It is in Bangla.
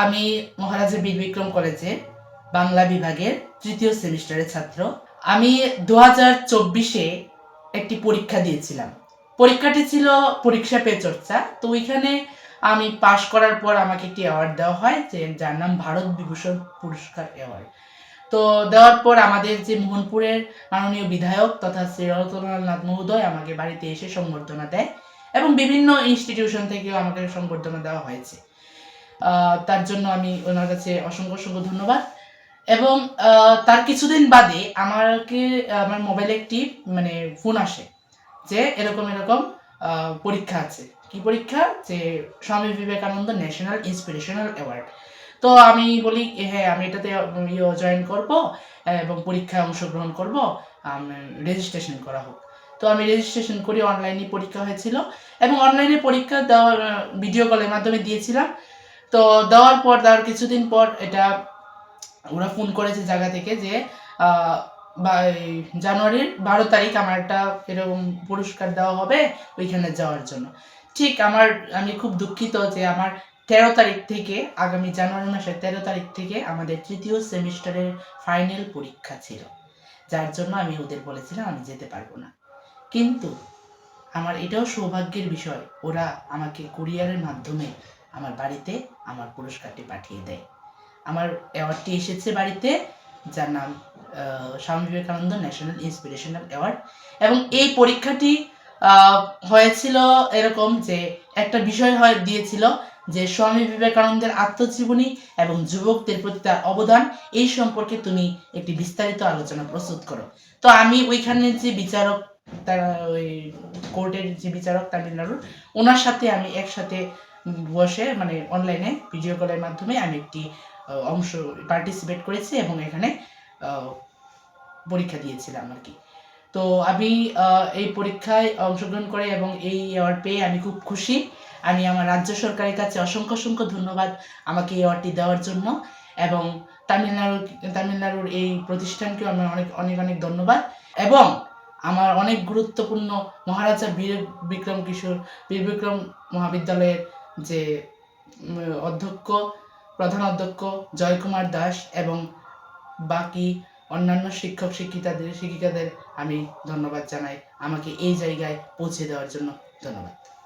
আমি মহারাজা বীর বিক্রম কলেজে বাংলা বিভাগের তৃতীয় সেমিস্টারের ছাত্র। আমি 2024-এ একটি পরীক্ষা দিয়েছিলাম। পরীক্ষাটি ছিল পরীক্ষা পে চর্চা। তো ওইখানে আমি পাশ করার পর আমাকে একটি অ্যাওয়ার্ড দেওয়া হয়, যার নাম ভারত বিভূষণ পুরস্কার অ্যাওয়ার্ড। তো দেওয়ার পর আমাদের যে মোহনপুরের মাননীয় বিধায়ক তথা শ্রী রতনলাল নাথ মহোদয় আমাকে বাড়িতে এসে সংবর্ধনা দেয় এবং বিভিন্ন ইনস্টিটিউশন থেকেও আমাকে সংবর্ধনা দেওয়া হয়েছে। তার জন্য আমি ওনার কাছে অসংখ্য অসংখ্য ধন্যবাদ। এবং তার কিছুদিন বাদে আমার মোবাইলে একটি ফোন আসে যে এরকম এরকম পরীক্ষা আছে। কি পরীক্ষা? যে Swami Vivekananda national inspirational award. তো আমি বলি হ্যাঁ, আমি এটাতে জয়েন করব এবং পরীক্ষায় অংশগ্রহণ করব, রেজিস্ট্রেশন করা হোক। তো আমি রেজিস্ট্রেশন করি। অনলাইনে পরীক্ষা হয়েছিল এবং অনলাইনে পরীক্ষা দেওয়ার ভিডিও কলের মাধ্যমে দিয়েছিলাম। তো দেওয়ার কিছুদিন পর এটা ওরা ফোন করেছে জায়গা থেকে যে জানুয়ারির 12 তারিখ আমার একটা এরকম পুরস্কার দেওয়া হবে ওইখানে যাওয়ার জন্য। ঠিক আমি খুব দুঃখিত যে আমার 13 তারিখ থেকে, আগামী জানুয়ারি মাসের 13 তারিখ থেকে আমাদের তৃতীয় সেমিস্টারের ফাইনাল পরীক্ষা ছিল, যার জন্য আমি ওদের বলেছিলাম আমি যেতে পারবো না। কিন্তু আমার এটাও সৌভাগ্যের বিষয়, ওরা আমাকে কুরিয়ারের মাধ্যমে আমার বাড়িতে আমার পুরস্কারটি পাঠিয়ে দেয়। আমার অ্যাওয়ার্ডটি এসেছে বাড়িতে, যার নাম Swami Vivekananda national inspirational award. এবং এই পরীক্ষাটি হয়েছিল এরকম যে একটা বিষয় দিয়েছিল যে স্বামী বিবেকানন্দের আত্মজীবনী এবং যুবকদের প্রতি তার অবদান, এই সম্পর্কে তুমি একটি বিস্তারিত আলোচনা প্রস্তুত করো। তো আমি ওইখানে যে বিচারক, তারা ওই কোর্টের যে বিচারক তামিলনাড়ুর, ওনার সাথে আমি একসাথে বসে অনলাইনে ভিডিও কলের মাধ্যমে আমি একটি পার্টিসিপেট করেছি এবং এখানে পরীক্ষা দিয়েছিলাম আর কি। তো আমি এই পরীক্ষায় অংশগ্রহণ করে এবং এই অ্যাওয়ার্ড পেয়ে আমি খুব খুশি। আমি আমার রাজ্য সরকারের কাছে অসংখ্য অসংখ্য ধন্যবাদ আমাকে এই অ্যাওয়ার্ডটি দেওয়ার জন্য, এবং তামিলনাড়ুর এই প্রতিষ্ঠানকেও আমি অনেক অনেক অনেক ধন্যবাদ। এবং আমার অনেক গুরুত্বপূর্ণ মহারাজা বীর বিক্রম মহাবিদ্যালয়ের যে প্রধান অধ্যক্ষ জয়কুমার দাস এবং বাকি অন্যান্য শিক্ষিকাদের আমি ধন্যবাদ জানাই আমাকে এই জায়গায় পৌঁছে দেওয়ার জন্য। ধন্যবাদ।